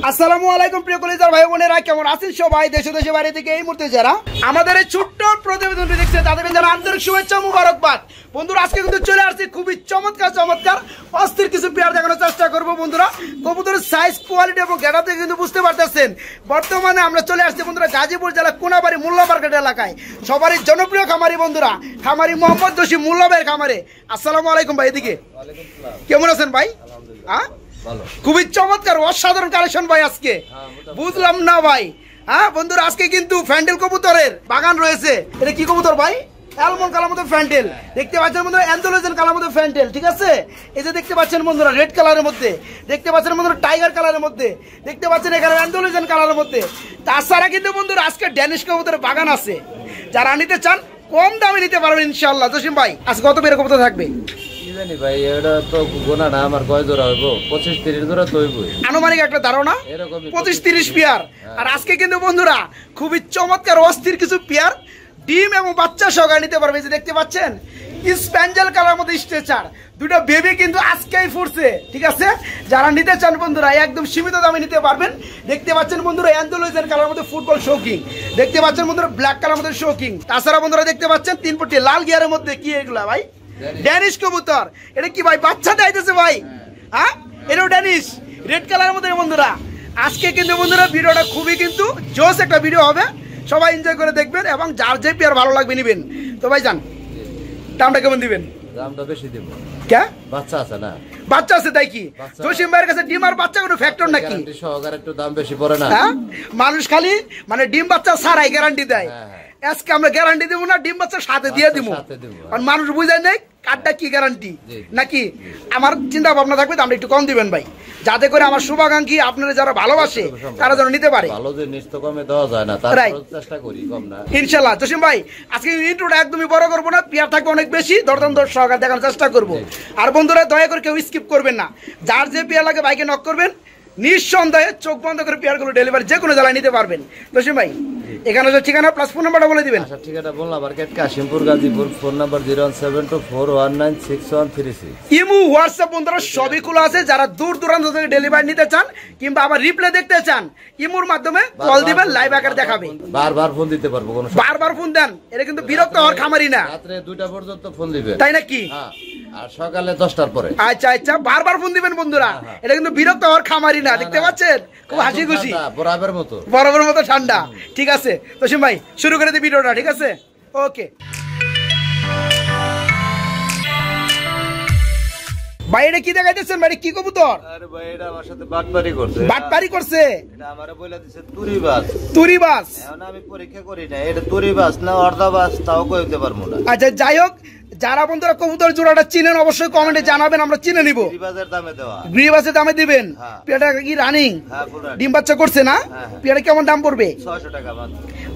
আসসালামু আলাইকুম প্রিয় কলিজার ভাই বোনেরা, কেমন আছেন সবাই? দেশ দেশে বাইরে থেকে এই মুহূর্তে যারা আমাদের এই ছোট্ট প্রতিবেদনটি দেখছে তাদেরকে যারা আন্তরিক শুভেচ্ছা মুবারকবাদ। বন্ধুরা আজকে কিন্তু চলে আসছি খুবই চমৎকার অস্থির কিছু পেয়ার দেখানোর চেষ্টা করবো। বন্ধুরা কবুতরের সাইজ, কোয়ালিটি এবং গেট আপ কিন্তু বুঝতে পারতেছেন বর্তমানে আমরা চলে আসছি বন্ধুরা গাজীপুর জেলা কোনাবাড়ি মোল্লা মার্কেট এলাকায়, সবারই জনপ্রিয় খামারি বন্ধুরা, খামারি মোহাম্মদ জসিম মোল্লা ভাইয়ের খামারে। আসসালামু আলাইকুম ভাই। এদিকে কেমন আছেন ভাই? হ্যাঁ খুবই চমৎকার অসাধারণ কালেকশন ভাই আজকে। বুঝলাম না ভাই। হ্যাঁ বন্ধুরা আজকে কিন্তু ফ্যান্ডেল কবুতরের বাগান রয়েছে। এটা কি কবুতর ভাই? অ্যালমন্ড কালার মতো ফ্যান্টেল দেখতে পাচ্ছেন বন্ধুরা, অ্যান্থোলোজেন কালার মতো ফ্যান্টেল, ঠিক আছে? এই যে দেখতে পাচ্ছেন বন্ধুরা রেড কালারের মধ্যে, দেখতে পাচ্ছেন বন্ধুরা টাইগার কালারের মধ্যে, দেখতে পাচ্ছেন এখানে অ্যান্থোলোজেন কালারের মধ্যে। তাছাড়া কিন্তু বন্ধুরা আজকে ড্যানিশ কবুতরের বাগান আছে, যারা নিতে চান কম দামে নিতে পারবেন ইনশাআল্লাহ। জসিম ভাই আজকে কত পেয়ার কবুতর থাকবে? ভাই এটা তো গোনা না, আমার কয় জোড়া হইব? 25-30 জোড়া তো হইব আনুমানিক একটা ধারণা 25-30 পেয়ার। আর আজকে কিন্তু বন্ধুরা খুবই চমৎকার অস্থির কিছু পেয়ার ডিম এবং বাচ্চা সহকারে নিতে পারবে। যে দেখতে পাচ্ছেন স্প্যাঞ্জেল কালার মধ্যে স্ট্রেচার দুটো বেবি কিন্তু আজকেই ফুটছে, ঠিক আছে? যারা নিতে চান বন্ধুরা একদম সীমিত দামে নিতে পারবেন। দেখতে পাচ্ছেন বন্ধুরা অ্যান্থোলোজেন কালার মধ্যে ফুটবল শৌকিং, দেখতে পাচ্ছেন বন্ধুরা ব্ল্যাক কালার মধ্যে শৌকিং। তাছাড়া বন্ধুরা দেখতে পাচ্ছেন 3 পটি লাল গিয়ারের মধ্যে কি এগুলা ভাই? ড্যানিশ কবুতর। এটা কি ভাই বাচ্চা দেখাইতেছে ভাই? হ্যাঁ এটাও ড্যানিশ রেড কালারের মধ্যে। বন্ধুরা আজকে কিন্তু বন্ধুরা ভিডিওটা খুবই কিন্তু জোস একটা ভিডিও হবে, সবাই এনজয় করে দেখবেন এবং যার যে পেয়ার ভালো লাগবে নিবেন। তো ভাই জান দামটা কেমন দিবেন? দামটা বেশি দিব। কে বাচ্চা আছে না? বাচ্চা আছে তাই কি জসিম ভাইয়ের কাছে ডিম আর বাচ্চা কোনো ফ্যাক্টর নাকি? গ্যারান্টি সহকারে একটু দাম বেশি পড়ে না? হ্যাঁ মানুষ খালি মানে ডিম বাচ্চা ছাড়াই গ্যারান্টি দেয়। আজকে আমরা গ্যারান্টি দেবো না, ডিম বাচ্চা সাথে দিয়ে দিব। কারণ মানুষ বুঝায় নাই কার্ডটা কি গ্যারান্টি নাকি। আমার চিন্তা ভাবনা থাকবে আমরা একটু কম দিবেন ভাই, যাতে করে আমার শুভাকাঙ্ক্ষী আপনারা যারা ভালোবাসে তারা যেন নিতে পারে। ভালো জিনিস তো কমে দেওয়া যায় না, তারপর চেষ্টা করি কম না ইনশাআল্লাহ। জসিম ভাই আজকে ইন্ট্রোটা একদমই বড় করবো না, পেয়ার থাকবে অনেক বেশি, দরদাম দর সহকারে দেখানোর চেষ্টা করবো। আর বন্ধুরা দয়া করে কেউ স্কিপ করবেন না, যার যে পেয়ার লাগে বাইকে নক করবেন, নিঃসন্দেহে চোখ বন্ধ করে পেয়ারগুলো ডেলিভারি যে কোনো জেলায় নিতে পারবেন। জসিম ভাই এখানে ঠিকানা প্লাস ফোন নাম্বারটা বলে দিবেন। আচ্ছা ঠিকানা বললাম, market Kashimpur Gazipur, phone number 01724196136। Imo WhatsApp বন্ধুরা সবই খোলা আছে, যারা দূর দূরান্ত থেকে ডেলিভারি নিতে চান কিংবা আবার রিপ্লে দেখতে চান ইমোর মাধ্যমে কল দিবেন, লাইভ আকারে দেখাবে। বারবার ফোন দিতে পারবো, কোনো বারবার ফোন দেন, এটা কিন্তু বিরক্ত হওয়ার খামারি না। রাতে 2টা পর্যন্ত ফোন দিবেন, তাই নাকি? হ্যাঁ আর সকালে 10টার পরে। আচ্ছা আচ্ছা বারবার ফোন দিবেন বন্ধুরা, এটা কিন্তু বিরক্ত হওয়ার খামারি না। দেখতে পাচ্ছেন খুব হাসি খুশি, বরাবর মতো ঠান্ডা। ঠিক আছে জসিম ভাই শুরু করে দিই ভিডিওটা, ঠিক আছে? ওকে ভাই এটা কি দেখাইতেছেন ভাই? কি কবুতর? আরে ভাই এটা আমার সাথে বাটপারি করছে। বাটপারি করছে? এটা আমারে বলে দিছে তুরিবাস। তুরিবাস? এখন আমি পরীক্ষা করি না এটা তুরিবাস না অর্ধাবাস তাও কইতে পারবো না। আচ্ছা যাই হোক, যারা বন্ধুরা কবুতর জোড়াটা চিনেন অবশ্যই কমেন্টে জানাবেন, আমরা চিনে নিব। গ্রিবাসের দামে দেওয়া। গ্রিবাসের দামে দিবেন। পেয়ারটা কি রানিং? ডিম বাচ্চা করছে না? পেয়ারটা কেমন দাম পড়বে? 600 টাকা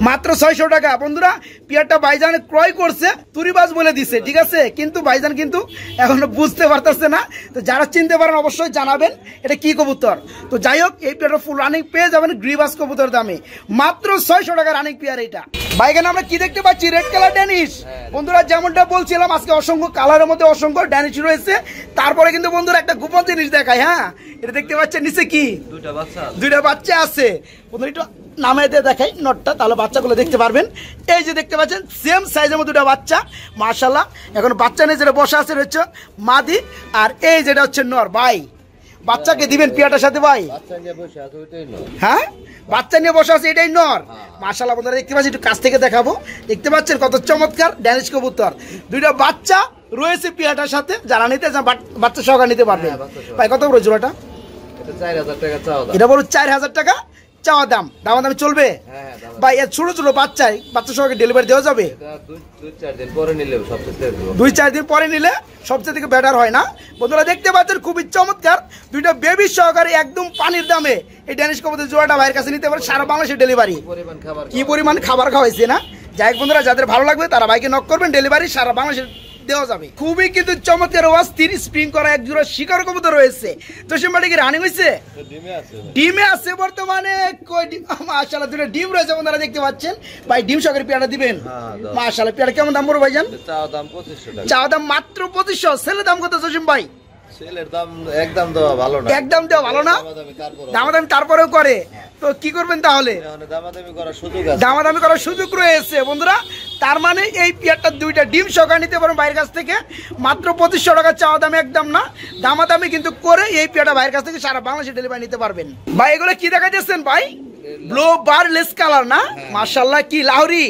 মাত্র 600 টাকা। বন্ধুরা পেয়ারটা ভাইজান ক্রয় করছে, তুরিবাস বলে দিছে, ঠিক আছে? কিন্তু ভাইজান কিন্তু এখনো বুঝতে পারতেছে না। তো যারা চিনতে পারেন অবশ্যই জানাবেন এটা কি কবুতর। তো যাই হোক এই পেয়ারটা ফুল রানিং পেয়ে যাবেন গ্রিবাস কবুতর দামে, মাত্র 600 টাকা রানিং পেয়ার। এটা ভাইজান আমরা কি দেখতে পাচ্ছি? Red colour Danish. বন্ধুরা যেমনটা বলছিলাম আজকে অসংখ্য কালারের মধ্যে অসংখ্য ড্যানিশ রয়েছে। তারপরে কিন্তু বন্ধুরা একটা গোপন জিনিস দেখায়। হ্যাঁ এটা দেখতে পাচ্ছেন নিচে কি দুইটা বাচ্চা আছে। বন্ধুরা একটু নামে দিয়ে দেখাই নটটা, তাহলে বাচ্চাগুলো দেখতে পারবেন। এই যে দেখতে পাচ্ছেন সেম সাইজের মধ্যে দুটা বাচ্চা, মাশাআল্লাহ। এখন বাচ্চা নিয়ে যেটা বসে আছে হচ্ছে মাদি, আর এই যেটা হচ্ছে নর। ভাই বাচ্চাকে দিবেন পেয়ারটার সাথে ভাই? হ্যাঁ বাচ্চা নিয়ে বসে আছে এটাই নর। মাশাআল্লাহ বন্ধুরা দেখতে পাচ্ছি, একটু কাছ থেকে দেখাবো। দেখতে পাচ্ছেন কত চমৎকার ড্যানিশ কবুতর, দুইটা বাচ্চা রয়েছে পেয়ারটার সাথে। যারা নিতে চান বাচ্চা সহকারে নিতে পারবেন। ভাই কত বড় জোড়াটা? এটা বড় 4000 টাকা চাওয়া দাম। দামাদামি চলবে ভাই? এর ছোট ছোট বাচ্চা সহকারে ডেলিভারি দেওয়া যাবে? 2-4 দিন পরে নিলে 2-4 দিন পরে নিলে সবচেয়ে থেকে বেটার হয় না? বন্ধুরা দেখতে পাচ্ছেন খুবই চমৎকার দুইটা বেবি সহকারে একদম পানির দামে এই ড্যানিশ কবুতর জোড়াটা ভাইয়ের কাছে নিতে পারে। সারা বাংলাদেশে ডেলিভারি, কি পরিমাণ খাবার খাওয়াইছে না? যাই হোক বন্ধুরা যাদের ভালো লাগবে তারা ভাইকে নক করবেন, ডেলিভারি সারা বাংলাদেশে দেওয়া যাবে। খুবই কিন্তু চমৎকার অস্থির স্প্রিং করা এক জোড়া শিকার কবুতর রয়েছে। তো সেটা কি রানিং হয়েছে? ডিমে আছে বর্তমানে। মাশাআল্লাহ দুটো ডিম রয়েছে বন্ধুরা দেখতে পাচ্ছেন। ভাই ডিম সহকারে পেয়ারটা দিবেন? মাশাআল্লাহ পেয়ারটা কেমন দাম পড়বে ভাইজান? চাওয়া দাম 2500 টাকা। চাওয়া দাম মাত্র 2500। সেলের দাম কত জসিম ভাই? সেলের দাম একদম দেওয়া ভালো না, একদম দেওয়া ভালো না, দামাদামি তারপরেও করে। তো কি করবেন তাহলে? দামাদামি করার সুযোগ আছে, দামাদামি করার সুযোগ রয়েছে বন্ধুরা। তার মানে এই পেয়ারটা দুইটা ডিম সহকারে নিতে পারেন বাইরের কাছ থেকে, মাত্র 2500 টাকা চাওয়া দাম, একদম না, দামাদামি কিন্তু করে এই পেয়ারটা বাইরের কাছ থেকে সারা বাংলাদেশে ডেলিভারি নিতে পারবেন। ভাই এগুলো কি দেখাইতেছেন ভাই? ব্লু বারলেস কালার না? মাশাআল্লাহ, কি লাহোরি?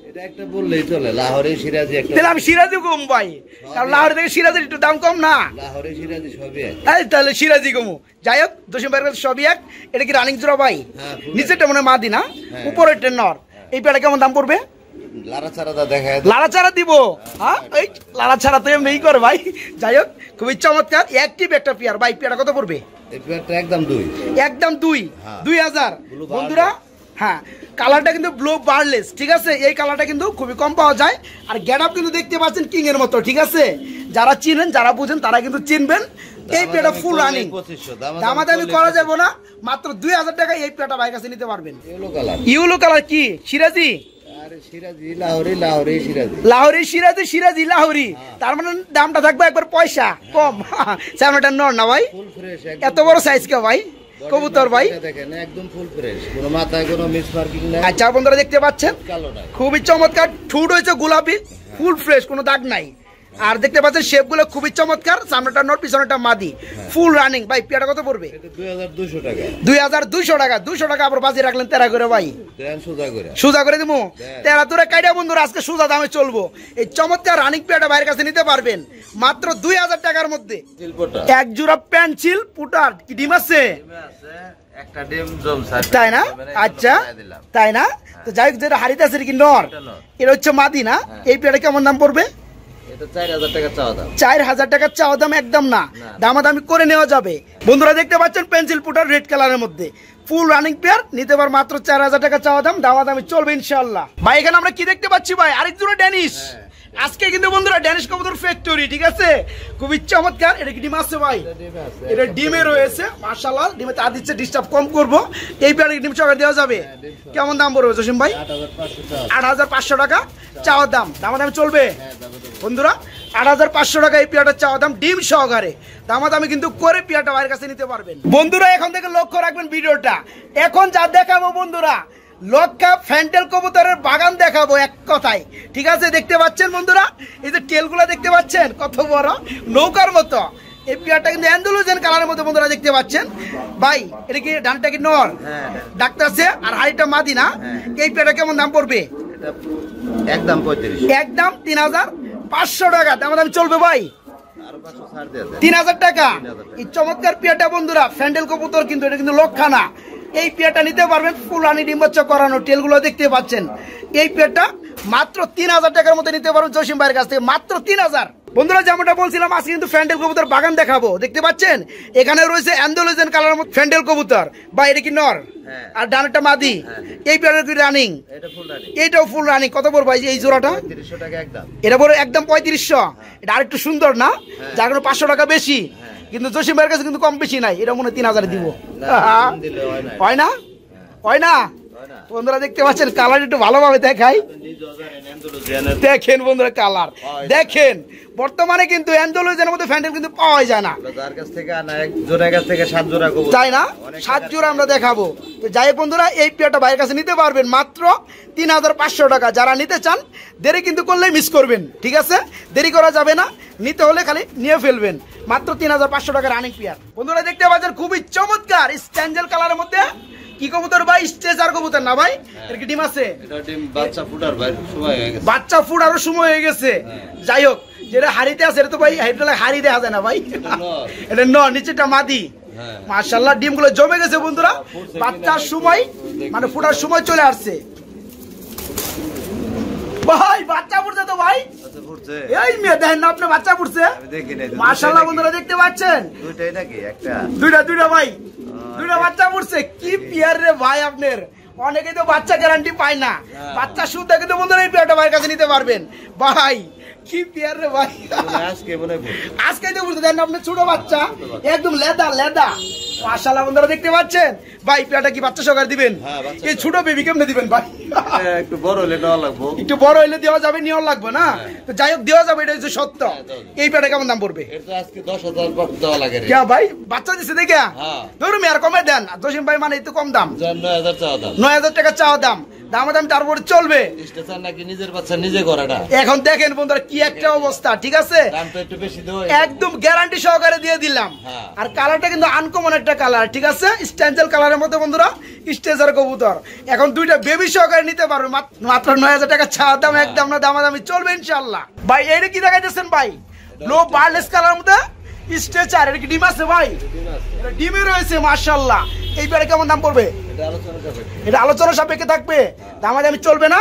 এটা একটা বললেই চলে, লাহোরি সিরাজি একটা। তাহলে আমি সিরাজি কম ভাই, কারণ লাহোরি থেকে সিরাজির একটু দাম কম না? লাহোরি সিরাজি সবই এক। এই তাহলে সিরাজি কমু। যাই হোক, জসিম ভাইয়ের কাছে সবই এক। এটা কি রানিং জোড়া ভাই? নিচেরটা মনে হয় মাদি না, উপরের নর। এই পেয়ারটা কেমন দাম পড়বে? লাড়াচাড়া দেখায়, লাড়াচাড়া দিব। হ্যাঁ, এই লাড়াচাড়া তো এমনি করে ভাই। যাই হোক, খুবই চমৎকার অ্যাক্টিভ একটা পেয়ার। ভাই পেয়ারটা কত পড়বে? এই পেয়ারটা একদম 2, একদম 2000 বন্ধুরা। হ্যাঁ, কালারটা কিন্তু ব্লু বারলেস, ঠিক আছে? এই কালারটা কিন্তু খুবই কম পাওয়া যায়। আর গেটআপ কিন্তু দেখতে পাচ্ছেন কিং এর মতো, ঠিক আছে? যারা চিনেন, যারা বুঝেন তারা কিন্তু চিনবেন। এই পেয়ারটা ফুল রানিং, দামাদামি করা যাবে না, মাত্র 2000 টাকা এই পেয়ারটা ভাইয়ের কাছে নিতে পারবেন। ইউলো কালার কি সিরাজি? সিরাজি লাহোরি, লাহোরি সিরাজি, লাহোরি সিরাজি, সিরাজি লাহোরি। তার মানে দামটা থাকবে একবার পয়সা কম। সামনেটা নর না ভাই? এত বড় সাইজ কে ভাই কবুতর ভাই? দেখেন একদম ফুল ফ্রেশ, কোনো মাথায় কোনো মিস মার্কিং নাই। আচ্ছা বন্ধুরা দেখতে পাচ্ছেন, খুবই চমৎকার। ঠুট হয়েছে গোলাপি, ফুল ফ্রেশ, কোনো দাগ নাই। আর দেখতে পাচ্ছেন শেপগুলো খুবই চমৎকার, সামনেটা নট, পিছনেটা মাদি, ফুল রানিং। ভাই পেয়ারটা কত পড়বে? 2200 টাকা। 2200 টাকা। 200 টাকা আবার বাজি রাখলেন তেরা করে ভাই। দেন সোজা করে দেবো, তেরা তোরা কাইডা বন্ধুরা। আজকে সোজা দামে চলবো। এই চমৎকার রানিং পেয়ারটা বাইরের কাছে নিতে পারবেন মাত্র 2000 টাকার মধ্যে। এক জোড়া পেন্সিল পুটার কি ডিম আছে? একটা ডিম জমছে, তাই না? আচ্ছা, তাই না? তো যাই হোক, যেটা হারিতে আছে কি নর, এটা হচ্ছে মাদি না? এই পেয়ারটা কেমন দাম পড়বে? 4000 টাকা চাওয়া দাম। 4000 টাকা চাওয়া দাম, একদম না, দামাদামি করে নেওয়া যাবে। বন্ধুরা দেখতে পাচ্ছেন পেন্সিল পুটার রেড কালারের মধ্যে ফুল রানিং পেয়ার, নিতে পার মাত্র 4000 টাকা চাওয়া দাম, দামাদামি চলবে ইনশাআল্লাহ। ভাই এখানে আমরা কি দেখতে পাচ্ছি ভাই? আরেক জোড়া ড্যানিশ। আজকে কিন্তু বন্ধুরা ড্যানিশ কবুতর ফ্যাক্টরি, ঠিক আছে? খুবই চমৎকার। এটা কি ডিম আছে ভাই? এটা ডিমে রয়েছে, মাশাআল্লাহ। ডিমে তা দিচ্ছে, ডিস্টার্ব কম করব। এই পেয়ারে ডিম সহকারে দেওয়া যাবে। কেমন দাম পড়বে জসিম ভাই? 8500 টাকা চাওয়া দাম, দামাদামি চলবে বন্ধুরা। 8500 টাকা এই পেয়ারটা চাওয়া দাম, ডিম সহকারে, দামাদামি কিন্তু করে পেয়ারটা বাইরের কাছে নিতে পারবেন। বন্ধুরা এখন থেকে লক্ষ্য রাখবেন ভিডিওটা। এখন যা দেখাবো বন্ধুরা, লক্ষা ফ্যান্টেল কবুতরের বাগান দেখাবো এক কথায়, ঠিক আছে? দেখতে পাচ্ছেন বন্ধুরা, এই যে টেলগুলো দেখতে পাচ্ছেন কত বড়, নৌকার মতো। এই পেয়ারটা কিন্তু অ্যান্ডালুজিয়ান কালারের মধ্যে বন্ধুরা দেখতে পাচ্ছেন। ভাই এটা কি ডানটা কি নর? ডাক্তার আছে, আর হাড়িটা মাদি না? এই পেয়ারটা কেমন দাম পড়বে? একদম 35, একদম 3500 টাকা, দাম চলবে ভাই। 3000 টাকা এই চমৎকার পেয়ারটা বন্ধুরা, ফ্যান্ডেল কবুতর কিন্তু, এটা কিন্তু লক্ষা না। এই পেয়ারটা নিতে পারবেন, ফুলানি ডিম্বাচ্ছ করানো, টেলগুলো দেখতে পাচ্ছেন। এই পেয়ারটা মাত্র 3000 টাকার মধ্যে নিতে পারবেন জসিম ভাইয়ের কাছ থেকে, মাত্র 3000। বন্ধুরা যেমনটা বলছিলাম, আজকে কিন্তু ফ্যান্ডেল কবুতর বাগান দেখাবো। দেখতে পাচ্ছেন এখানে রয়েছে অ্যান্ডালুজিয়ান কালারের মধ্যে ফ্যান্ডেল কবুতর। বা এটা কি নর আর ডানটা মাদি? এই পেয়ারের কি রানিং? এইটাও ফুল রানিং। কত পড়বে এই জোড়াটা? 3500 টাকা একদম। এটা বড় একদম 3500। এটা আরেকটু সুন্দর না, যার কারণে 500 টাকা বেশি। কিন্তু জসিম ভাইয়ের কাছে কিন্তু কম বেশি নাই, এটা মনে হয় 3000 দিব। হয় না? হয় না? বন্ধুরা দেখতে পাচ্ছেন কালার একটু ভালোভাবে দেখাই, দেখেন বন্ধুরা কালার দেখেন। বর্তমানে কিন্তু অ্যান্ডালুজিয়ানের মধ্যে ফ্যান্ডেল কিন্তু পাওয়া যায় না, যার কাছ থেকে আনা এক জোড়ার কাছ থেকে 7 জোড়া কবুতর, তাই না? 7 জোড়া আমরা দেখাবো। তো যাই হোক বন্ধুরা, এই পেয়ারটা ভাইয়ের কাছে নিতে পারবেন মাত্র 3500 টাকা। যারা নিতে চান দেরি কিন্তু করলেই মিস করবেন, ঠিক আছে? দেরি করা যাবে না, নিতে হলে খালি নিয়ে ফেলবেন। মাত্র 3500 টাকা রানিং পেয়ার। বন্ধুরা দেখতে পাচ্ছেন খুবই চমৎকার স্ট্যাঞ্জেল কালারের মধ্যে কি কবুতর ভাই? স্ট্রেচার কবুতর না ভাই? এর কি ডিম আছে? এটা ডিম বাচ্চা ফুটার ভাই সময় হয়ে গেছে, বাচ্চা ফুটারও সময় হয়ে গেছে। যাই হোক, যেটা হাড়িতে আছে এটা তো ভাই হাড়ি দেখা যায় না ভাই, এটা ন, নিচেটা মাদি। মাশাআল্লাহ ডিমগুলো জমে গেছে বন্ধুরা, বাচ্চার সময় মানে ফুটার সময় চলে আসছে। ভাই বাচ্চা ফুটছে তো ভাই, এই মেয়ে দেখেন না আপনি বাচ্চা ফুটছে। মাশাআল্লাহ বন্ধুরা দেখতে পাচ্ছেন, দুইটাই নাকি? একটা দুইটা ভাই, দুইটা বাচ্চা ফুটছে। কি পিয়ার রে ভাই আপনার! অনেকেই তো বাচ্চা গ্যারান্টি পায় না, বাচ্চা শুধু কিন্তু বন্ধুরা এই পেয়ারটা ভাইয়ের কাছে নিতে পারবেন। ভাই কি পিয়ার রে ভাই, আজকে তো বুঝতে দেন আপনি, ছোট বাচ্চা একদম লেদা লেদা মাশাআল্লাহ বন্ধুরা দেখতে পাচ্ছেন ভাই পেয়ারটা কি বাচ্চা সহকারে দিবেন? এই ছোট বেবি কেমনে দিবেন ভাই? একটু বড় হলে নেওয়া লাগবে, একটু বড় হলে দেওয়া যাবে, নেওয়া লাগবে না? তো যাই হোক দেওয়া যাবে, এটা হচ্ছে সত্য। এই পেয়ারটা কেমন দাম পড়বে? এটা আজকে 10,000 দেওয়া লাগে রে। কে ভাই বাচ্চা দিছে দেখে? ধরুন আর কমে দেন জসিম ভাই, মানে একটু কম দাম। 9,000 চাওয়া দাম। 9,000 টাকা চাওয়া দাম, দামাদাম তারপরে চলবে। স্টেশন নাকি নিজের বাচ্চা নিজে করাটা। এখন দেখেন বন্ধুরা কি একটা অবস্থা, ঠিক আছে? দামটা একটু বেশি দেও, একদম গ্যারান্টি সহকারে দিয়ে দিলাম। আর কালারটা কিন্তু আনকমন একটা কালার, ঠিক আছে? স্ট্যান্ডেল কালারের মধ্যে বন্ধুরা স্টেজার কবুতর। এখন দুইটা বেবি সহকারে নিতে পারবে, মাত্র 9,000 টাকা চাওয়া দাম, একদম না দামাদামি চলবে ইনশাআল্লাহ। ভাই এইটা কি দেখাইতেছেন ভাই? লো বার্লেস কালার মধ্যে স্ট্রেচার, এটা কি ডিম আছে ভাই? এটা ডিমে রয়েছে মাশাআল্লাহ। এই পেয়ারে কেমন দাম পড়বে? এটা আলোচনা সাপেক্ষে থাকবে, দামাদামি চলবে না?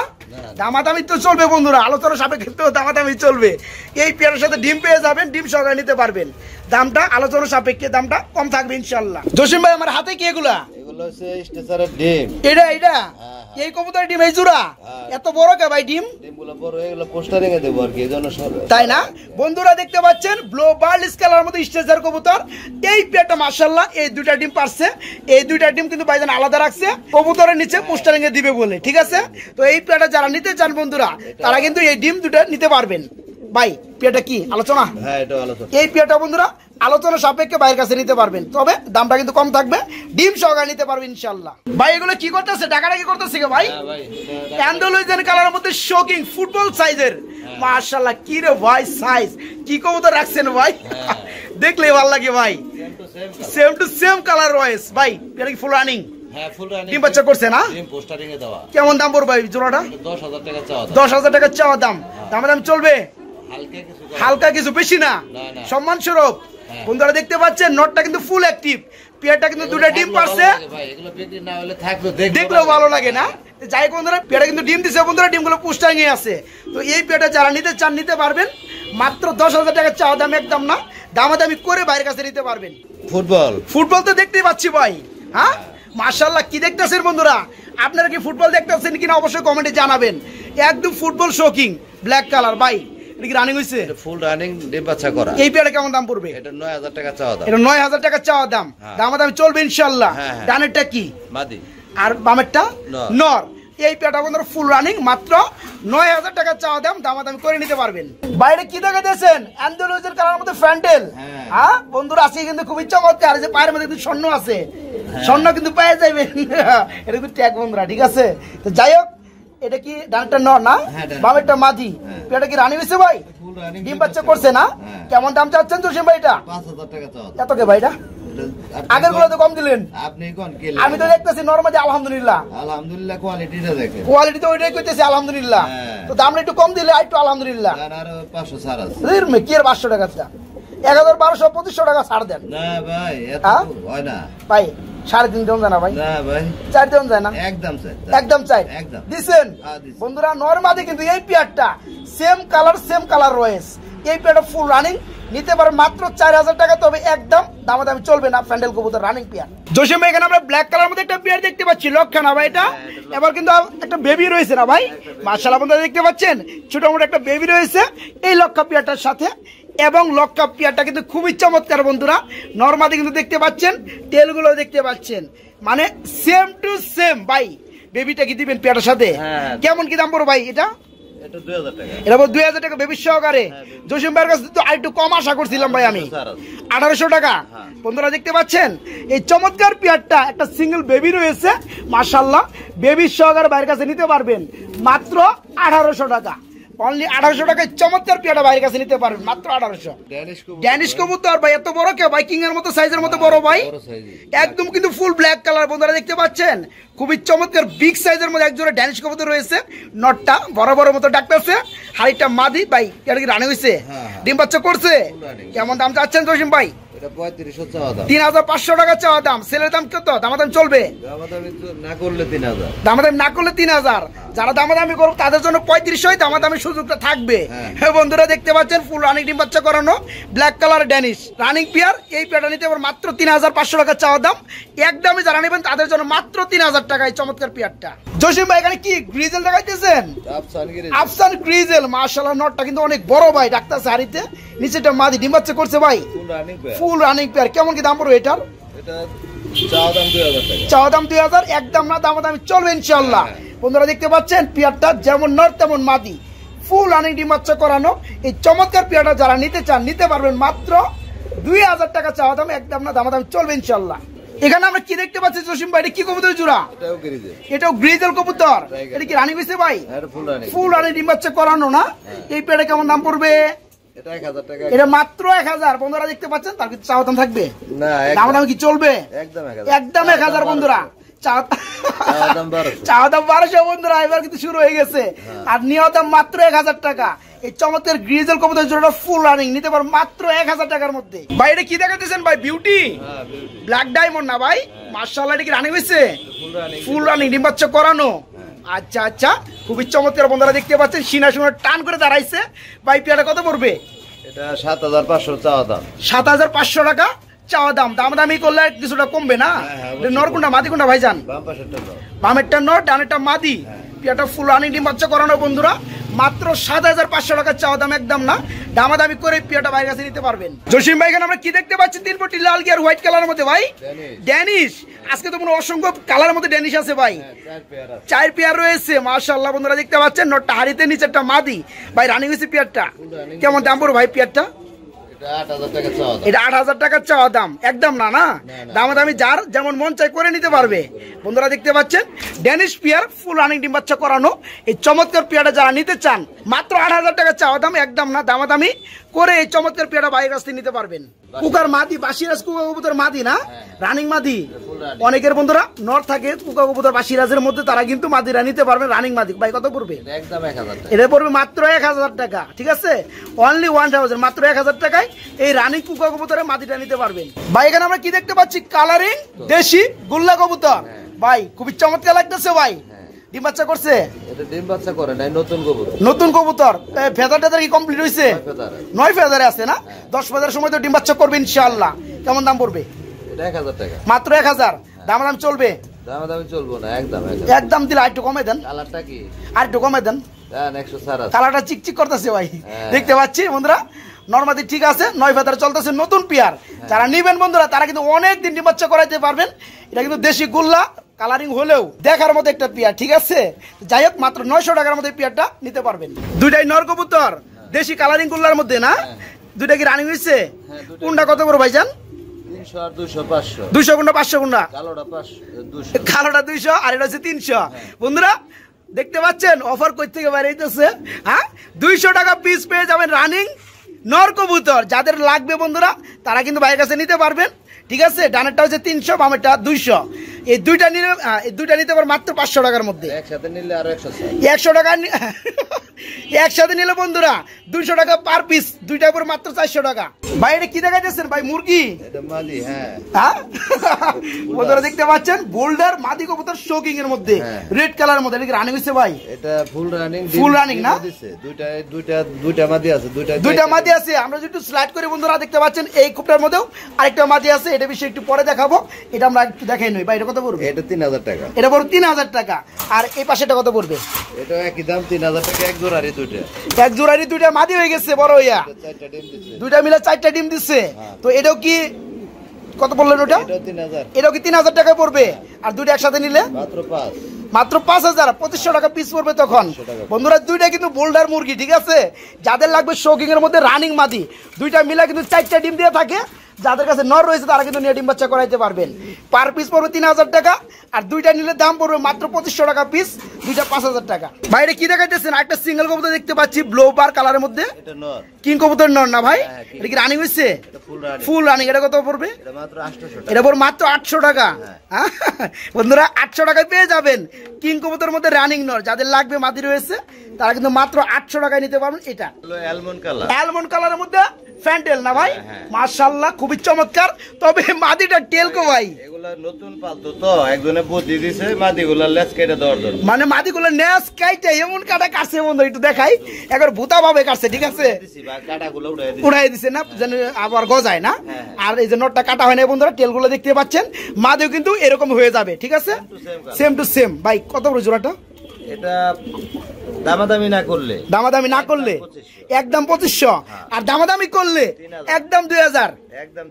দামাদামি তো চলবে বন্ধুরা, আলোচনা সাপেক্ষে তো দামাদামি চলবে। এই পেয়ারের সাথে ডিম পেয়ে যাবেন, ডিম সহকারে নিতে পারবেন। দামটা আলোচনা সাপেক্ষে, দামটা কম থাকবে ইনশাআল্লাহ। জসিম ভাই আমার হাতে কি এগুলা? এগুলো হচ্ছে স্টেশনের ডিম। এটা এই কবুতরের ডিম, এই জোড়া এত বড় কে ভাই? ডিমগুলো বড়, এগুলো পোস্টারে রেখে দেবো আর কি, এজন্য তাই না? বন্ধুরা দেখতে পাচ্ছেন ব্লু বার্লিস কালার মধ্যে স্টেজার কবুতর। এই পেয়ারটা মাশাআল্লাহ এই দুইটা ডিম পারছে, এই দুইটা ডিম কিন্তু ভাইজান আলাদা রাখছে কবুতরের নিচে পোস্টারিং এ দিবে বলে, ঠিক আছে? তো এই পেয়ারটা যারা নিতে চান বন্ধুরা, তারা কিন্তু এই ডিম দুটো নিতে পারবেন। ভাই পেয়ারটা কি আলোচনা? হ্যাঁ এটা আলোচনা। এই পেয়ারটা বন্ধুরা আলোচনা সাপেক্ষে বাইরের কাছে নিতে পারবেন, তবে দামটা কিন্তু কম থাকবে, ডিম সহকারে নিতে পারবেন ইনশাআল্লাহ। ভাই এগুলো কি করতেছে? টাকাটা কি করতেছে ভাই? অ্যান্ডালুইজিয়ান কালারের মধ্যে শোকিং ফুটবল সাইজের, মাশাআল্লাহ কি রে ভাই সাইজ, কি কবুতর রাখছেন ভাই, দেখলে ভালো লাগে ভাই। সেম টু সেম কালার রয়েস ভাই। এটা কি ফুল রানিং? হ্যাঁ ফুল রানিং। ডিম বাচ্চা করছে না? ডিম পোস্টারিং এ দেওয়া। কেমন দাম পড়বে ভাই জোড়াটা? 10,000 টাকা চাওয়া দাম। 10,000 টাকা চাওয়া দাম, দাম চলবে হালকা কিছু, বেশি না, সম্মান স্বরূপ। বন্ধুরা দেখতে পাচ্ছেন নটটা কিন্তু ফুল অ্যাক্টিভ, পেয়ারটা কিন্তু দুটো ডিম পারছে, দেখলেও ভালো লাগে না? যাই বন্ধুরা পেয়ারটা কিন্তু ডিম দিছে বন্ধুরা, ডিমগুলো পোস্টারিং এ আছে। তো এই পেয়ারটা যারা নিতে চান নিতে পারবেন, মাত্র 10,000 টাকা চাওয়া দাম, একদম না দামাদামি করে বাইরের কাছে নিতে পারবেন। ফুটবল তো দেখতেই পাচ্ছি ভাই। হ্যাঁ মাশাআল্লাহ কি দেখতেছেন বন্ধুরা? আপনারা কি ফুটবল দেখতেছেন কিনা অবশ্যই কমেন্টে জানাবেন। একদম ফুটবল শোকিং ব্ল্যাক কালার ভাই। এটা কি রানিং হইছে? ফুল রানিং, ডিম বাচ্চা করা। এই পেয়ারে কেমন দাম পড়বে? এটা 9,000 টাকা চাওয়া দাম। এটা 9,000 টাকা চাওয়া দাম, দামাদামি চলবে ইনশাআল্লাহ। ডানেরটা কি? মাদি। আর বামেরটা নর। এই পেয়ারটা বন্ধুরা ফুল রানিং, মাত্র 9,000 টাকা চাওয়া দাম, দামাদামি করে নিতে পারবেন। বাইরে কি দেখাতেছেন? অ্যান্ডালুইজিয়ান কালারের মধ্যে ফ্যান্টেল। হ্যাঁ বন্ধুরা আজকে কিন্তু খুবই চমৎকার, যে পায়ের মধ্যে কিন্তু স্বর্ণ আছে, স্বর্ণ কিন্তু পেয়ে যাবেন। এটা কিন্তু ট্যাগ বন্ধুরা, ঠিক আছে? তো যাই হোক এটা কি ডানটা নর না, বামেরটা মাদি। এটা কি রানিং হইছে ভাই? ডিম বাচ্চা করছে না? কেমন দাম চাচ্ছেন জসিম ভাই? এটা 5,000 টাকা চাওয়া দাম। এত কে ভাই? এটা আগের গুলো তো কম দিলেন। আপনি কোন কি? আমি তো দেখতেছি নরমালি আলহামদুলিল্লাহ। আলহামদুলিল্লাহ কোয়ালিটিটা দেখেন। কোয়ালিটি তো ওইটাই কইতেছি আলহামদুলিল্লাহ। তো দামটা একটু কম দিলে একটু আলহামদুলিল্লাহ। আর 500 ছাড় আছে। কি আর 500 টাকা টা 1,1200 2500 টাকা ছাড় দেন। না ভাই এত হয় না ভাই, 3.5 দেন যায় না ভাই? না ভাই 4 দেন যায় না? একদম চাই, একদম চাই দিছেন বন্ধুরা। নরমালি কিন্তু এই পেয়ারটা সেম কালার রয়েছে। এই পেয়ারটা ফুল রানিং, নিতে পারে মাত্র 4,000 টাকা, তবে একদম দামাদামি চলবে না। ফ্যান্ডেল কবুতর রানিং পেয়ার। জসিম ভাই এখানে আমরা ব্ল্যাক কালার মধ্যে একটা পেয়ার দেখতে পাচ্ছি, লক্ষানা ভাই। এটা এবার কিন্তু একটা বেবি রয়েছে না ভাই? মাশাআল্লাহ বন্ধুরা দেখতে পাচ্ছেন ছোট মোটো একটা বেবি রয়েছে এই লক্ষা পেয়ারটার সাথে, এবং লক্ষা পেয়ারটা কিন্তু খুবই চমৎকার বন্ধুরা। নরমালি কিন্তু দেখতে পাচ্ছেন, টেলগুলো দেখতে পাচ্ছেন, মানে সেম টু সেম ভাই। বেবিটা কি দিবেন পেয়ারটার সাথে? কেমন কি দাম পড়ো ভাই? এটা 2,000 টাকা বেবি সহকারে। জসিম ভাইয়ের কাছে তো আরেকটু কম আশা করছিলাম ভাই আমি, 1,800 টাকা। বন্ধুরা দেখতে পাচ্ছেন এই চমৎকার পেয়ারটা, একটা সিঙ্গেল বেবি রয়েছে মাশাআল্লাহ, বেবি সহকারে বাইরের কাছে নিতে পারবেন মাত্র 1,800 টাকা। অনলি 1,800 টাকায় চমৎকার পেয়ারটা বাইরের কাছে নিতে পারবেন মাত্র 1,800। ড্যানিশ কবুতর ভাই, এত বড় কে ভাই? কিং এর মতো সাইজের মতো বড় ভাই, একদম কিন্তু ফুল ব্ল্যাক কালার। বন্ধুরা দেখতে পাচ্ছেন খুবই চমৎকার বিগ সাইজের মধ্যে একজোড়া ড্যানিশ কবুতর রয়েছে। নটটা বড় বড় মতো ডাকতেছে, হাড়িটা মাদি ভাই। এটা কি রানি হইছে? ডিম বাচ্চা করছে? কেমন দাম চাচ্ছেন জসিম ভাই? 3,500 টাকা চাওয়া দাম। সেলের দাম কত? দামাদাম চলবে? দামাদামি না করলে 3,000। যারা দামাদামি করবে তাদের জন্য 3500 দামাদামি সুযোগটা থাকবে। বন্ধুরা দেখতে পাচ্ছেন ফুল রানিং ডিম বাচ্চা করানো black colour Danish running pair. এই পেয়ারটা নিতে পারবেন মাত্র 3,500 টাকা চাওয়া দাম। একদমই যারা নেবেন তাদের জন্য মাত্র 3,000 টাকায় চমৎকার পেয়ারটা। জসিম ভাই এখানে কি গ্রিজেল দেখাইতেছেন? আফসান গ্রিজেল মাশাআল্লাহ। নটটা কিন্তু অনেক বড় ভাই, ডাক্তার সারিতে নিচেটা মাদি ডিম বাচ্চা করছে ভাই, ফুল রানিং পেয়ার। কেমন কি দাম পড়বে এটার? চাওয়া দাম 2000 টাকা। চাওয়া দাম 2000, একদম না, দামাদামি চলবে ইনশাআল্লাহ। বন্ধুরা দেখতে পাচ্ছেন পেয়ারটা যেমন নর তেমন মাদি, ফুল রানিং ডিম বাচ্চা করানো। এই চমৎকার পেয়ারটা যারা নিতে চান নিতে পারবেন মাত্র 2000 টাকা চাওয়া দাম, একদম না, দামাদামি চলবে ইনশাআল্লাহ। এখানে আমরা কি দেখতে পাচ্ছি জসিম ভাই, এটা কি কবুতর জোড়া? এটাও গ্রিজেল কবুতর। এটা কি রানিং হইছে ভাই? ফুল রানিং ডিম বাচ্চা করানো না? এই পেয়ারটা কেমন দাম পড়বে? এটা 1000 টাকা। এটা মাত্র 1000। বন্ধুরা দেখতে পাচ্ছেন, তার কি চাওয়া দাম থাকবে? না, দামাদাম কি চলবে? একদম 1000। একদম 1000 বন্ধুরা। চাওয়া দাম 1200 বন্ধুরা, এবার কিন্তু শুরু হয়ে গেছে। আর নেওয়া দাম মাত্র 1000 টাকা। এই চমৎকার গ্রিজেল কবুতর জোড়াটা ফুল রানিং নিতে পারো মাত্র 1000 টাকার মধ্যে। ভাই এটা কি দেখাতেছেন ভাই? বিউটি ব্ল্যাক ডায়মন্ড না ভাই? মাশাআল্লাহ, এটা কি রানিং হইছে? ফুল রানিং ডিম বাচ্চা করানো। আচ্ছা আচ্ছা, খুবই চমৎকার। বন্ধুরা দেখতে পাচ্ছেন সিনা সুনা টান করে দাঁড়াইছে। ভাই পেয়ারটা কত পড়বে? এটা 7500 চাওয়া দাম। 7500 টাকা চাওয়া দাম। দামাদামি করলে কিছুটা কমবে না? নর কোনটা মাদি কোনটা ভাইজান? বামেরটা নর, ডানেরটা মাদি। পেয়ারটা ফুল রানিং ডিম বাচ্চা করানো বন্ধুরা, মাত্র 7500 টাকা চাওয়া দাম, একদম না, দামাদামি করে পেয়ারটা বাইরের কাছে নিতে পারবেন। জসিম ভাই এখানে আমরা কি দেখতে পাচ্ছি? 3 পটি লাল গিয়ার হোয়াইট কালারের মধ্যে ভাই ড্যানিশ। আজকে তো মনে অসংখ্য কালারের মধ্যে ড্যানিশ আছে ভাই, 4 পেয়ার রয়েছে। মাশাআল্লাহ বন্ধুরা দেখতে পাচ্ছেন, নটটা হাড়িতে, নিচেরটা মাদি। ভাই রানিং হয়েছে পেয়ারটা, কেমন দাম পড়বে ভাই পেয়ারটা? এটা 8000 টাকা চাওয়া দাম, একদম না, না, দামাদামি যার যেমন মন চাই করে নিতে পারবে। বন্ধুরা দেখতে পাচ্ছেন ড্যানিশ পেয়ার ফুল রানিং ডিম বাচ্চা করানো। এই চমৎকার পেয়ারটা যারা নিতে চান মাত্র 8000 টাকা চাওয়া দাম, একদম না, দামাদামি করে এই চমৎকার পেয়ারটা বাইরের কাছ থেকে নিতে পারবেন। কুকার মাদি, বাসিরাজ কুকা কবুতর মাদি না, রানিং মাদি। অনেকের বন্ধুরা নর থাকে কুকা কবুতর বাসিরাজের মধ্যে, তারা কিন্তু মাদিরা নিতে পারবেন রানিং মাদি। ভাই কত পড়বে? একদম 1000 টাকা। এটা পড়বে মাত্র 1000 টাকা, ঠিক আছে, অনলি 1000, মাত্র 1000 টাকায় এই রানিং কুকা কবুতরের মাদিটা নিতে পারবেন। ভাই এখানে আমরা কি দেখতে পাচ্ছি? কালারিং দেশি গুল্লা কবুতর। ভাই খুবই চমৎকার লাগতেছে ভাই। ডিম বাচ্চা করছে? এটা ডিম বাচ্চা করে নাই, নতুন কবুতর। নতুন কবুতর। ফেদার টেদার কি কমপ্লিট হইছে? 9 ফেদারে আছে না? 10 ফেদারের সময় তো ডিম বাচ্চা করবে ইনশাআল্লাহ। কেমন দাম পড়বে? এটা 1000 টাকা। মাত্র 1000, দামাদাম চলবে? দামাদামি চলবে না, একদম একদম দিলে আরেকটু কমে দেন। কালারটা কি? আরেকটু কমে দেন। 104। কালারটা চিকচিক করতেছে ভাই, দেখতে পাচ্ছি বন্ধুরা। নরমাদি ঠিক আছে, 9 ফেদার চলতেছে, নতুন পেয়ার। যারা নিবেন বন্ধুরা তারা কিন্তু অনেক দিন ডিম বাচ্চা করাইতে পারবেন। এটা কিন্তু দেশি গুল্লা কালারিং হলেও দেখার মতো একটা পেয়ার, ঠিক আছে। যাই হোক, মাত্র 900 টাকার মধ্যে পেয়ারটা নিতে পারবেন। দুইটাই নর কবুতর, দেশি কালারিং গুল্লার মধ্যে না? দুইটা কি রানিং হয়েছে? কোনটা কত করে ভাইজান? 300 আর 200 500। 200 কোনটা 500 কোনটা? কালোটা 500 200। কালোটা 200 আর এটা হচ্ছে 300। বন্ধুরা দেখতে পাচ্ছেন অফার কই থেকে বেরিয়েছে? হ্যাঁ, 200 টাকা পিস পেয়ে যাবেন রানিং নর কবুতর। যাদের লাগবে বন্ধুরা তারা কিন্তু বাইরের কাছে নিতে পারবেন, ঠিক আছে। ডানেরটা হচ্ছে 300, বামেরটা 200। এই দুইটা নিলে নিতে পারবেন মাত্র 500 টাকার মধ্যে। একসাথে নিলে আর 100 টাকা একসাথে নিলে বন্ধুরা 200 টাকা পার পিস, দুইটার উপর মাত্র 400 টাকা। ভাই এটা কি দেখা যাচ্ছেন ভাই? মুরগি? এটা মাদি। হ্যাঁ, বন্ধুরা দেখতে পাচ্ছেন বোল্ডার মাদি কবুতর শোকিং এর মধ্যে, রেড কালার মধ্যে। এটা কি রানিং হইছে ভাই? এটা ফুল রানিং। ফুল রানিং না? দুইটা মাদি আছে। দুইটা মাদি আছে। আমরা যদি একটু স্লাইড করি বন্ধুরা দেখতে পাচ্ছেন এই খুপটার মধ্যেও আরেকটা মাদি আছে। এটা বিষয়ে একটু পরে দেখাবো, এটা আমরা একটু দেখাই নই। ভাই এটা কত পড়বে? এটা 3000 টাকা। এটা পড়বে 3000 টাকা। আর এই পাশেটা কত পড়বে? এটা একই দাম 3000 টাকা। এক জোড়ারই দুইটা। এক জোড়ারই দুইটা মাদি হয়ে গেছে বড় হইয়া। 4টা ডিম দিছে। দুইটা মিলে 4টা ডিম দিচ্ছে। তো এটাও কি কত বললেন ওটা? এটা 3000। এটাও কি 3000 টাকায় পড়বে? আর দুইটা একসাথে নিলে মাত্র 5000, 2500 টাকা পিস পড়বে তখন। বন্ধুরা দুইটা কিন্তু বোল্ডার মুরগি, ঠিক আছে। যাদের লাগবে শোকিং এর মধ্যে রানিং মাদি, দুইটা মিলা কিন্তু 4টা ডিম দিয়ে থাকে। যাদের কাছে নর রয়েছে তারা কিন্তু নিয়ে ডিম বাচ্চা করাইতে পারবেন। পার পিস পড়বে 3000 টাকা। আর দুইটা নিলে দাম পড়বে মাত্র 2500 টাকা পিস, দুইটা 5000 টাকা। বাইরে কি দেখাইতেছেন? একটা সিঙ্গেল কবুতর দেখতে পাচ্ছি ব্লো বার কালারের মধ্যে। এটা নর। কিং কবুতর নর না ভাই? এটা কি রানিং হইছে? Full running. এটা কত পড়বে? এটা মাত্র 800 টাকা। এটা পড়বে মাত্র 800 টাকা। বন্ধুরা 800 টাকায় পেয়ে যাবেন কিং কবুতরের মধ্যে রানিং নর। যাদের লাগবে মাদি রয়েছে তারা কিন্তু মাত্র 800 টাকায় নিতে পারবেন। এটা অ্যালমন্ড কালার। অ্যালমন্ড কালারের মধ্যে ফ্যান্টেল না ভাই? মাশাআল্লাহ খুবই চমৎকার। তবে মাদিটা টেল কো ভাই? এগুলা নতুন পালতো তো, একজনে বুদ্ধি দিছে মাদিগুলা লেজ কেটে দেওয়ার জন্য। মানে মাদিগুলো নেস কাইটা এমন কাটা কাটছে বন্ধু, একটু দেখাই। একবার ভূতা ভাবে কাটছে, ঠিক আছে। কাটাগুলো উড়াই দিছে না, যেন আবার গজায় না। আর এই যে নটটা কাটা হয় না বন্ধুরা, টেলগুলো দেখতে পাচ্ছেন। মাদিও কিন্তু এরকম হয়ে যাবে, ঠিক আছে, সেম টু সেম। ভাই কত বড় জোড়াটা? এটা দামাদামি না করলে একদম 2500। আর দামাদামি করলে একদম 2000। একদম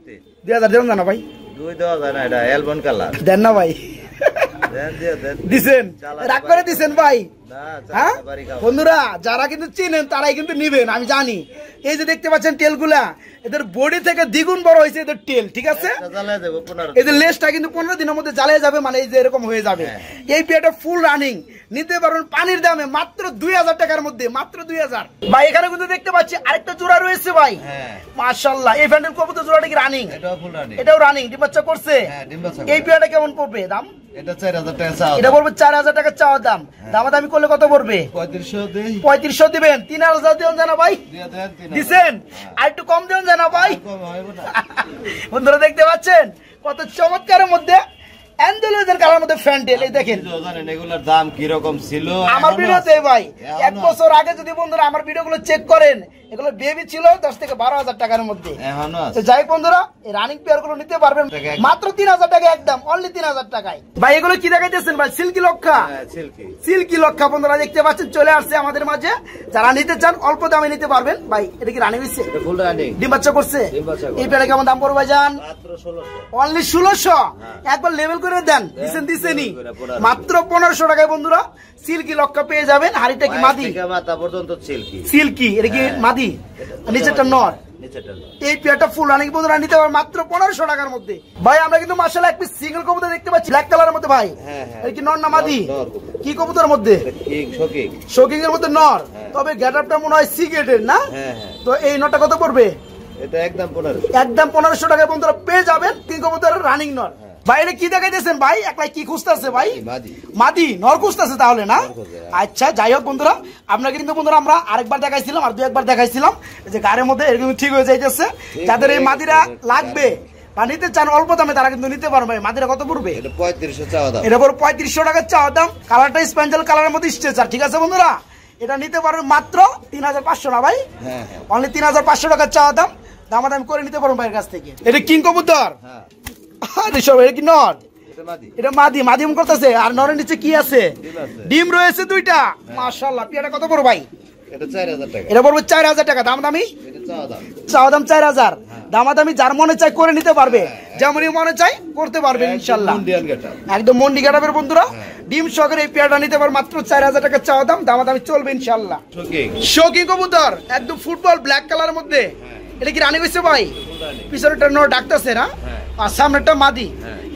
2000 দেবেন না ভাই? দুই দেওয়া যায় না, এটা অ্যালবন কালার। দেন না ভাই, দিছেন রাগ করে দিছেন ভাই। হ্যাঁ বন্ধুরা, যারা কিন্তু চিনেন তারাই কিন্তু নিবেন, আমি জানি। এই যে দেখতে পাচ্ছেন টেলগুলা, এদের বডি থেকে দ্বিগুণ বড় হয়েছে এদের টেল, ঠিক আছে। এদের লেজটা কিন্তু 15 দিনের মধ্যে জ্বালিয়ে যাবে, মানে এই যে এরকম হয়ে যাবে। এই পেয়ারটা ফুল রানিং, নিতে পারবেন পানির দামে মাত্র 2000 টাকার মধ্যে, মাত্র 2000। ভাই এখানে কিন্তু দেখতে পাচ্ছি আরেকটা জোড়া রয়েছে ভাই, মাশাআল্লাহ। এই ফ্যান্ডেল কবুতর জোড়াটা কি রানিং? এটাও রানিং, ডিম বাচ্চা করছে। এই পেয়ারটা কেমন পড়বে দাম? এটা 4000 টাকা চাওয়া, এটা পড়বে 4000 টাকা চাওয়া দাম। দামাদামি করলে কত পড়বে? 3500 দিবেন। 3000 দিবেন জানা ভাই, দিছেন। আর একটু কম দিবেন জানা ভাই। বন্ধুরা দেখতে পাচ্ছেন কত চমৎকারের মধ্যে অ্যান্ডেলুজের কালার মধ্যে ফ্যান্ডেল। এই দেখেন এগুলোর দাম কি রকম ছিল আমার ভিডিওতে ভাই, 1 বছর আগে যদি বন্ধুরা আমার ভিডিওগুলো চেক করেন, এগুলো বেবি ছিল 10 থেকে 12000 টাকার মধ্যে। তো যাই বন্ধুরা, এই রানিং পেয়ার গুলো নিতে পারবেন মাত্র 3000 টাকা একদম, অনলি 3000 টাকায়। ভাই এগুলো কি দেখাইতেছেন ভাই? সিল্কি লক্ষা, সিল্কি লক্ষা বন্ধুরা দেখতে পাচ্ছেন চলে আসছে আমাদের মাঝে। যারা নিতে চান অল্প দামে নিতে পারবেন। ভাই এটা কি রানিং হচ্ছে? ফুল রানিং, ডিম বাচ্চা করছে। এই পেয়ারে কেমন দাম পড়বে ভাই জান? মাত্র 1600, অনলি 1600। একবার লেভেল করে দেন, দিছেনি মাত্র 1500 টাকায় বন্ধুরা সিল্কি লক্ষা পেয়ে যাবেন। হাড়িটা কি মাদি? মাথা পর্যন্ত সিল্কি, সিল্কি। এটা কি মাদি? নিচেরটা নর। এই পেয়ারটা ফুল রানিং বন্ধুরা নিতে পারবেন মাত্র 1500 টাকার মধ্যে। ভাই আমরা কিন্তু মাশাআল্লাহ এক পিস সিঙ্গেল কবুতর দেখতে পাচ্ছি ব্ল্যাক কালারের মধ্যে ভাই। এটা কি নর না মাদি? কি কবুতরের মধ্যে? শোকিং এর মধ্যে নর, তবে গেটআপটা মনে হয় সিগেটের না? তো এই নরটা কত পড়বে? এটা একদম 1500, একদম 1500 টাকায় বন্ধুরা পেয়ে যাবেন কিং কবুতরের রানিং নর। ভাই এটা কি দেখাইতেছেন ভাই? একলাই কি খুঁজতেছে ভাই? মাদি নর খুঁজতেছে তাহলে না? আচ্ছা যাই হোক বন্ধুরা, আপনাকে কিন্তু বন্ধুরা আমরা আরেকবার দেখাইছিলাম আর 2-1বার দেখাইছিলাম যে গাড়ির মধ্যে এরকম ঠিক হয়ে যাইতেছে। যাদের এই মাদিরা লাগবে বা নিতে চান অল্প দামে, তারা কিন্তু নিতে পারবে। মাদিরা কত পড়বে? এটা 3500 চাওয়া দাম। এটা পড়বে 3500 টাকা চাওয়া দাম। কালারটা স্পেঞ্জেল কালারের মধ্যে স্ট্রেচার, ঠিক আছে বন্ধুরা। এটা নিতে পারবেন মাত্র 3500 না ভাই, অনলি 3500 টাকা চাওয়া দাম। দামাদামি করে নিতে পারবেন ভাইয়ের কাছ থেকে। এটা কিং কবুতর, এটা মাদি। মাদি করতেছে আর নরের নিচে কি আছে? ডিম রয়েছে 2টা। মাশাআল্লাহ। পেয়ারটা কত পড়বে ভাই? এটা 4000 টাকা। এটা পড়বে 4000 টাকা। দামাদামি? চাওয়া দাম 4000। দামাদামি যার মনে চাই করে নিতে পারবে, যেমনই মনে চাই করতে পারবেন ইনশাআল্লাহ। একদম মন্ডি গেটাপের বন্ধুরা ডিম সহকারে এই পেয়ারটা নিতে পারবেন মাত্র 4000 টাকা চাওয়া দাম। দামাদামি চলবে ইনশাআল্লাহ। শোকিং কবুতর একদম ফুটবল ব্ল্যাক কালারের মধ্যে। এটা কি রানিং হইছে ভাই? পিছনেরটা নর ডাকতেছে না, আর সামনেরটা মাদি।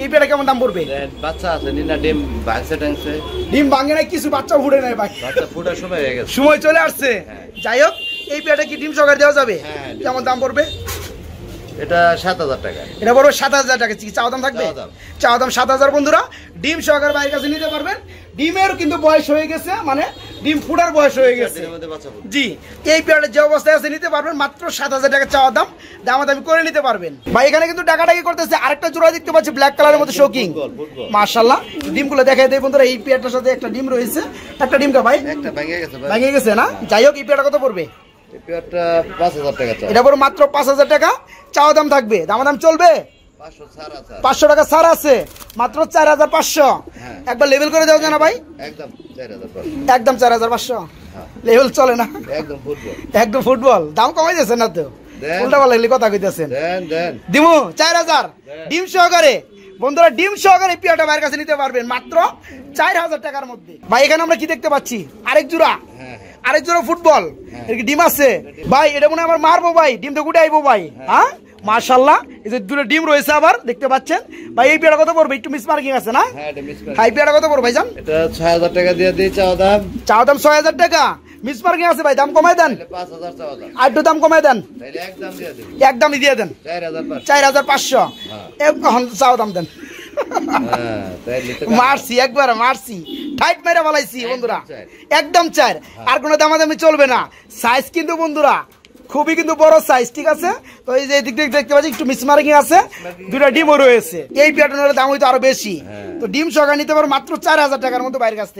এই পেয়ারটা কেমন দাম পড়বে? বাচ্চা আছে নিনা, ডিম ভাঙছে টাংছে। ডিম ভাঙে নাই, কিছু বাচ্চা ফুটে নাই ভাই, বাচ্চা ফুটার সময় হয়ে গেছে, সময় চলে আসছে। যাই হোক এই পেয়ারটা কি ডিম সহকারে দেওয়া যাবে? কেমন দাম পড়বে? এটা 7000 টাকা। এটা বড় 7000 টাকা। চাওয়া দাম থাকবে? চাওয়া দাম 7000 বন্ধুরা। ডিম সহকারে বাইরের কাছে নিতে পারবেন। ডিমের কিন্তু বয়স হয়ে গেছে, মানে ডিম ফুটার বয়স হয়ে গেছে। জি, এই পেয়ারটা যে অবস্থায় আছে নিতে পারবেন মাত্র 7000 টাকা চাওয়া দাম। দামাদামি করে নিতে পারবেন। ভাই এখানে কিন্তু ডাকাডাকি করতেছে। আরেকটা জোড়া দেখতে পাচ্ছি ব্ল্যাক কালারের মধ্যে শোকিং। মাশাআল্লাহ। ডিমগুলো দেখাই দেয় বন্ধুরা। এই পেয়ারটার সাথে একটা ডিম রয়েছে। একটা ডিম কা ভাই? একটা ভেঙে গেছে ভাই। ভেঙে গেছে না? যাই হোক এই পেয়ারটা কত পড়বে? এই পেয়ারটা 5000 টাকা চাওয়া। এটা পড়বে মাত্র 5000 টাকা চাওয়া দাম থাকবে। দামাদাম চলবে? 500 টাকা ছাড় আছে, মাত্র 4500। একবার লেভেল করে দেওয়া যায় না ভাই? একদম 4500। একদম 4500 লেভেল চলে না, একদম ফুটবল। একদম ফুটবল। দাম কমাই দিয়েছে না তো? উল্টা পাল্টা কথা কইতেছেন। দিমু 4000 ডিম সহকারে বন্ধুরা। ডিম সহকারে পিয়াটা ভাইয়ের কাছে নিতে পারবেন মাত্র 4000 টাকার মধ্যে। ভাই এখানে আমরা কি দেখতে পাচ্ছি? আরেক জোড়া, আরেক জোড়া ফুটবল। এর কি ডিম আছে ভাই? এটা মনে হয় আমার মারবো ভাই, ডিমটা গুটে আইবো ভাই। হ্যাঁ মাশাআল্লাহ। এই যে দুটো ডিম রয়েছে আবার দেখতে পাচ্ছেন ভাই। এই পেয়ারটা কত পড়বে? একটু মিস মার্কিং আছে না? হাই পেয়ারটা কত পড়বে ভাইজান? এটা 6000 টাকা দিয়ে দিই চাওয়া দাম। চাওয়া দাম 6000 টাকা। মিস মার্কিং আছে ভাই, দাম কমায় দেন। 5000 চাওয়া দাম। আর একটু দাম কমায় দেন। তাহলে একদম দিয়ে দিন। একদমই দিয়ে দেন 4500। এখন চাওয়া দাম দেন। মারছি একবার, মারছি টাইট মেরে বলাইছি বন্ধুরা। একদম 4। আর কোনো দামাদামি চলবে না। সাইজ কিন্তু বন্ধুরা খুবই কিন্তু বড় সাইজ, ঠিক আছে। তো এই যে দিক দিক দেখতে পাচ্ছি একটু মিসমার্কিং আছে, 2টা ডিমও রয়েছে। এই প্যাটার্নের দাম হয়তো আরো বেশি। তো ডিম সহকারে নিতে পারো মাত্র 4000 টাকার মতো বাইরের কাছ থেকে।